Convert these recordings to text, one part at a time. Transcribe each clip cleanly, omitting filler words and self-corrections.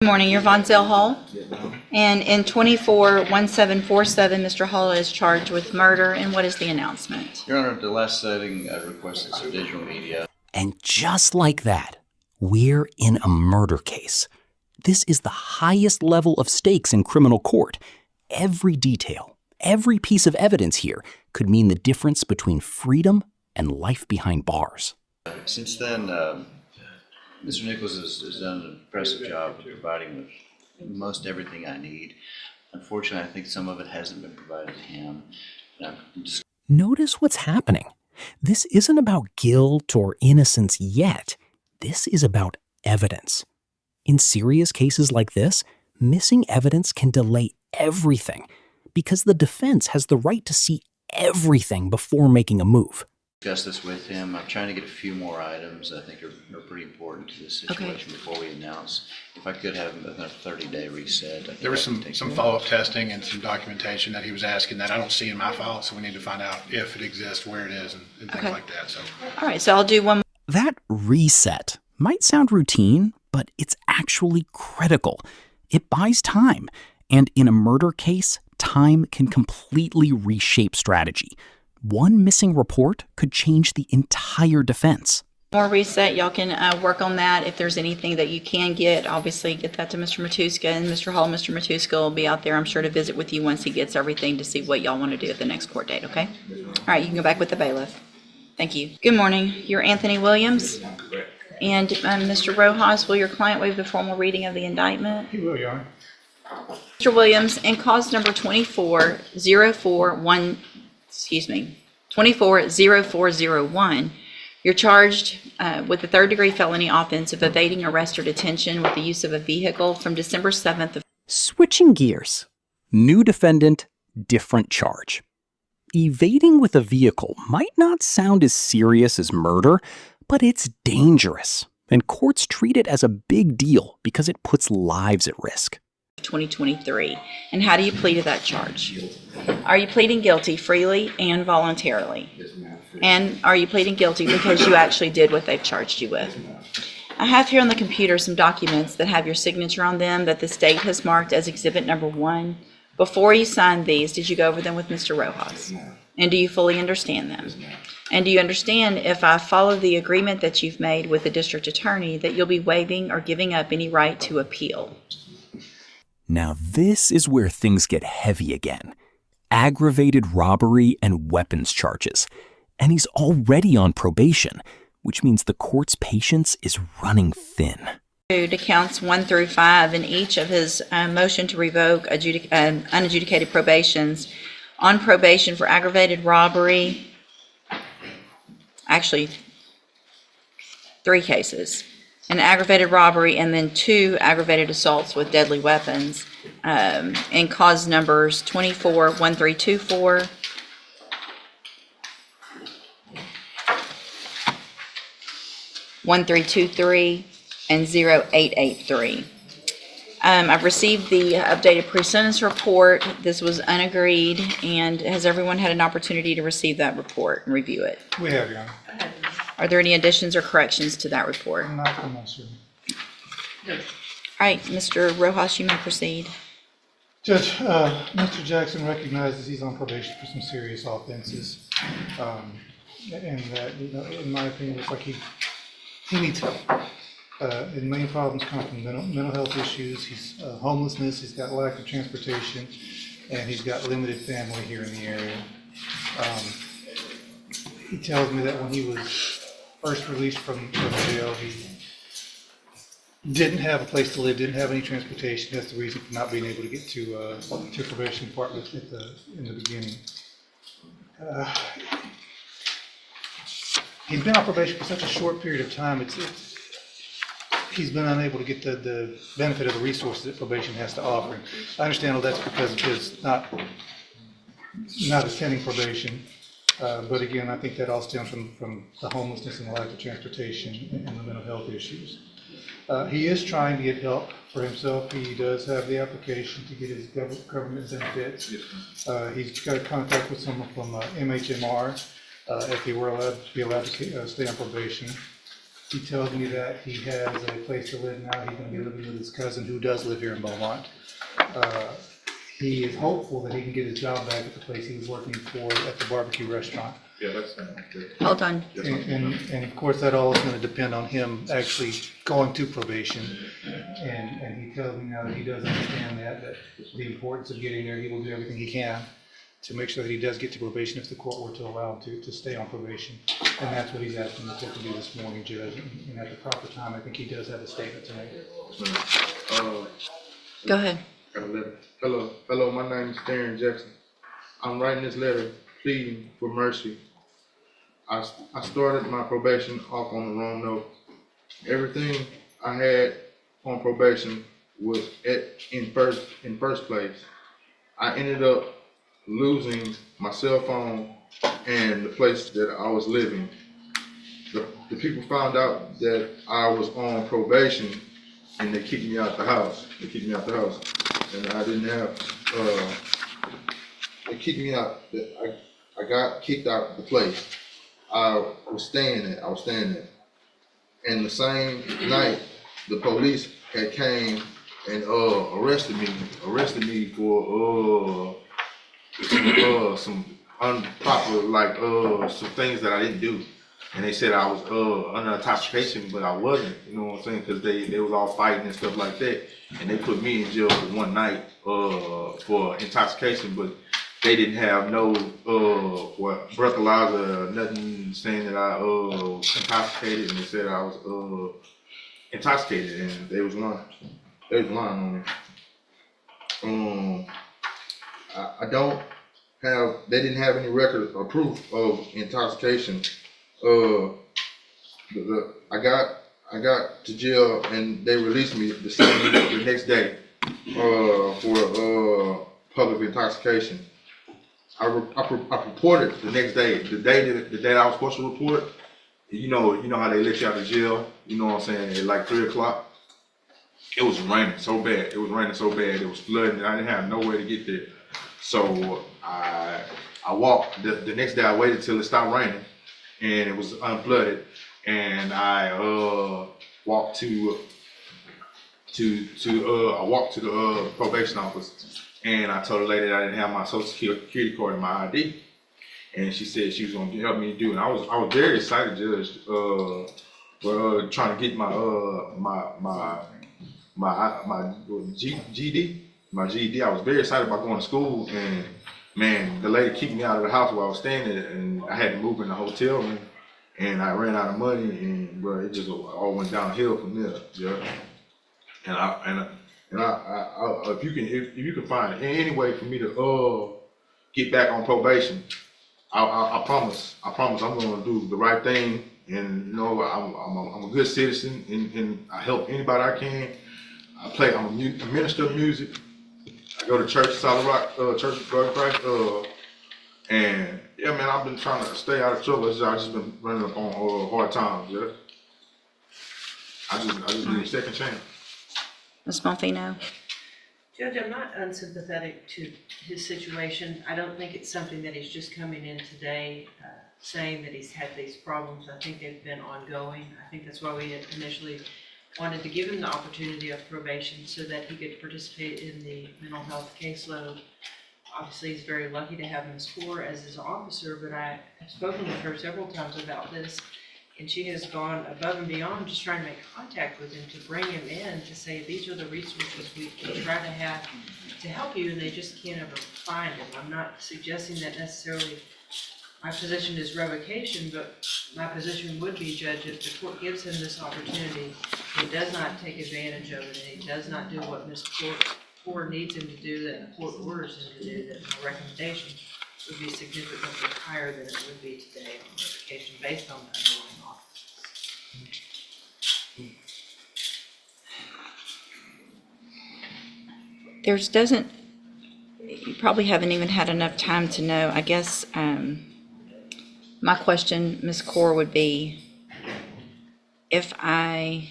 Good morning, you're Vonzel Hall, and in 24-1747, Mr. Hall is charged with murder, and what is the announcement? Your Honor, the last setting requested some digital media. And just like that, we're in a murder case. This is the highest level of stakes in criminal court. Every detail, every piece of evidence here could mean the difference between freedom and life behind bars. Since then, Mr. Nichols has done an impressive job of providing with most everything I need. Unfortunately, I think some of it hasn't been provided to him. Notice what's happening. This isn't about guilt or innocence yet. This is about evidence. In serious cases like this, missing evidence can delay everything because the defense has the right to see everything before making a move. Discuss this with him. I'm trying to get a few more items I think are pretty important to this situation before we announce. If I could have a 30-day reset. There was some follow-up testing and some documentation that he was asking that I don't see in my file, so we need to find out if it exists, where it is, and things like that. So, all right, so I'll do one. That reset might sound routine, but it's actually critical. It buys time, and in a murder case, time can completely reshape strategy. One missing report could change the entire defense. More reset, y'all can work on that. If there's anything that you can get, obviously get that to Mr. Matuska and Mr. Hall. Mr. Matuska will be out there, I'm sure, to visit with you once he gets everything to see what y'all want to do at the next court date, okay? All right, you can go back with the bailiff. Thank you. Good morning. You're Anthony Williams. And Mr. Rojas, will your client waive the formal reading of the indictment? he will, Your Honor. Mr. Williams, in cause number 240401, you're charged with the third-degree felony offense of evading arrest or detention with the use of a vehicle from December 7th of... Switching gears. New defendant, different charge. Evading with a vehicle might not sound as serious as murder, but it's dangerous, and courts treat it as a big deal because it puts lives at risk. 2023. And how do you plead to that charge? Are you pleading guilty freely and voluntarily? And are you pleading guilty because you actually did what they've charged you with? I have here on the computer some documents that have your signature on them that the state has marked as exhibit number 1. Before you signed these, did you go over them with Mr. Rojas? And do you fully understand them? And do you understand, if I follow the agreement that you've made with the district attorney, that you'll be waiving or giving up any right to appeal? Now this is where things get heavy again. Aggravated robbery and weapons charges. And he's already on probation, which means the court's patience is running thin. To counts 1 through 5 in each of his motion to revoke unadjudicated probations. On probation for aggravated robbery, actually 3 cases. An aggravated robbery and then 2 aggravated assaults with deadly weapons, and cause numbers 24-1324, 1323, and 0883. I've received the updated pre-sentence report. This was unagreed, and has everyone had an opportunity to receive that report and review it? We have, Your Honor. Are there any additions or corrections to that report? Not from us, sir. All right, Mr. Rojas, you may proceed. Judge, Mr. Jackson recognizes he's on probation for some serious offenses, and that, in my opinion, looks like he needs help. The main problems come from mental health issues. He's homelessness. He's got lack of transportation, and he's got limited family here in the area. He tells me that when he was first released from jail, he didn't have a place to live, didn't have any transportation. That's the reason for not being able to get to probation department in the beginning. He's been on probation for such a short period of time. He's been unable to get the benefit of the resources that probation has to offer him. I understand all that's because of his not attending probation. But again, I think that all stems from the homelessness and the lack of transportation and the mental health issues. He is trying to get help for himself. He does have the application to get his government benefits. He's got contact with someone from MHMR if he were allowed to stay on probation. He tells me that he has a place to live now. He's gonna be living with his cousin who does live here in Beaumont. He is hopeful that he can get his job back at the place he was working for at the barbecue restaurant. Yeah, that's good. Hold on. And of course, that all is gonna depend on him actually going to probation. And he tells me now that he does understand that the importance of getting there, he will do everything he can to make sure that he does get to probation if the court were to allow him to stay on probation. And that's what he's asking the court to do this morning, Judge. And at the proper time, I think he does have a statement to make. Go ahead. Got a letter. Hello, my name is Darren Jackson. I'm writing this letter pleading for mercy. I started my probation off on the wrong note. Everything I had on probation was in first place. I ended up losing my cell phone and the place that I was living. The people found out that I was on probation and they kicked me out the house. And I didn't have, they kicked me out. I got kicked out of the place I was staying at. And the same night, the police had came and arrested me for some unproper, like some things that I didn't do. And they said I was under intoxication, but I wasn't, you know what I'm saying? Because they was all fighting and stuff like that. And they put me in jail for one night for intoxication, but they didn't have no breathalyzer or nothing saying that I intoxicated, and they said I was intoxicated, and they was lying. They was lying on me. I don't have, they didn't have any record or proof of intoxication. I got to jail and they released me the next day for public intoxication. I reported the next day, the day I was supposed to report. You know how they let you out of jail. You know what I'm saying? At like 3 o'clock. It was raining so bad. It was flooding. I didn't have nowhere to get there. So I walked. The next day I waited till it stopped raining, and it was unflooded. And I walked to the probation office, and I told the lady that I didn't have my social security card and my ID, and she said she was going to help me do it. And I was very excited, Judge, for trying to get my GED. I was very excited about going to school, and man, the lady kicked me out of the house where I was staying at, and I had to move in the hotel room, and I ran out of money, and bro, it just all went downhill from there. Yeah. And if you can find any way for me to get back on probation, I promise I'm going to do the right thing, and you know I'm a good citizen, and I help anybody I can. I'm a minister of music. I go to church, Solid Rock Church of God in Christ, and yeah, man, I've been trying to stay out of trouble. I've just been running up on hard times. Yeah, I just need a second chance. Ms. Monfino? Judge, I'm not unsympathetic to his situation. I don't think it's something that he's just coming in today saying that he's had these problems. I think they've been ongoing. I think that's why we had initially wanted to give him the opportunity of probation so that he could participate in the mental health caseload. Obviously, he's very lucky to have Ms. Core as his officer, but I have spoken with her several times about this, and she has gone above and beyond just trying to make contact with him to bring him in to say these are the resources we try to have to help you, and they just can't ever find him. I'm not suggesting that necessarily my position is revocation, but my position would be, Judge, if the court gives him this opportunity, he does not take advantage of it, and he does not do what Ms. Core needs him to do, that the court orders him to do, that my recommendation would be significantly higher than it would be today on revocation based on the underlying law. You probably haven't even had enough time to know. I guess my question, Ms. Core, would be if I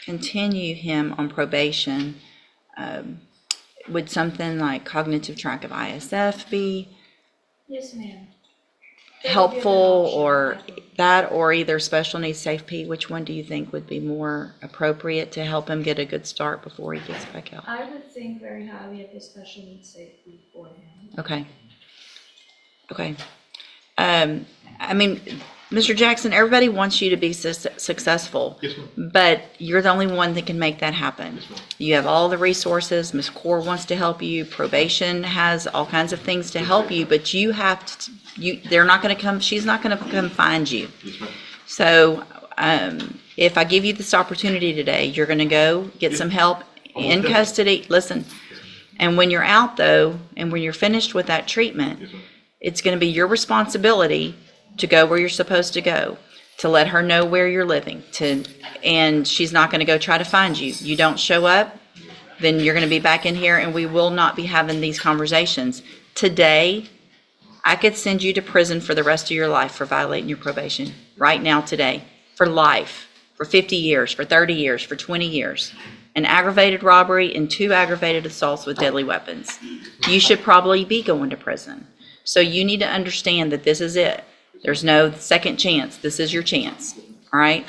continue him on probation, would something like cognitive track of ISF be? Yes, ma'am. helpful, or that, or either special needs safe P? Which one do you think would be more appropriate to help him get a good start before he gets back out? I would think very highly of the special needs safety for him. Okay. Okay. I mean, Mr. Jackson, everybody wants you to be successful. Yes, ma'am. But you're the only one that can make that happen. Yes, ma'am. You have all the resources. Ms. Core wants to help you. Probation has all kinds of things to help you, but you have to, they're not going to come, she's not going to come find you. Yes, ma'am. So, if I give you this opportunity today, you're going to go get some help in custody. Listen, and when you're out though, and when you're finished with that treatment, Yes, ma'am. it's going to be your responsibility to go where you're supposed to go, to let her know where you're living, and she's not going to go try to find you. You don't show up, then you're going to be back in here and we will not be having these conversations. Today, I could send you to prison for the rest of your life for violating your probation. Right now, today. For life. For 50 years, for 30 years, for 20 years. An aggravated robbery and 2 aggravated assaults with deadly weapons. You should probably be going to prison. So you need to understand that this is it. There's no second chance. This is your chance. All right?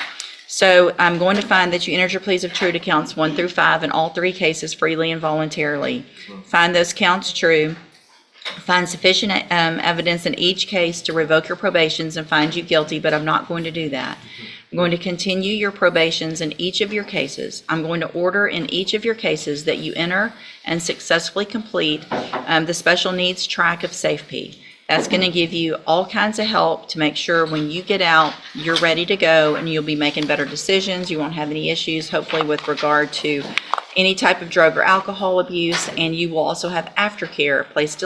So I'm going to find that you entered your pleas of true to counts 1 through 5 in all 3 cases freely and voluntarily. Find those counts true. Find sufficient evidence in each case to revoke your probations and find you guilty, but I'm not going to do that. I'm going to continue your probations in each of your cases. I'm going to order in each of your cases that you enter and successfully complete the special needs track of SafeP. That's going to give you all kinds of help to make sure when you get out, you're ready to go and you'll be making better decisions. You won't have any issues, hopefully, with regard to any type of drug or alcohol abuse, and you will also have aftercare placed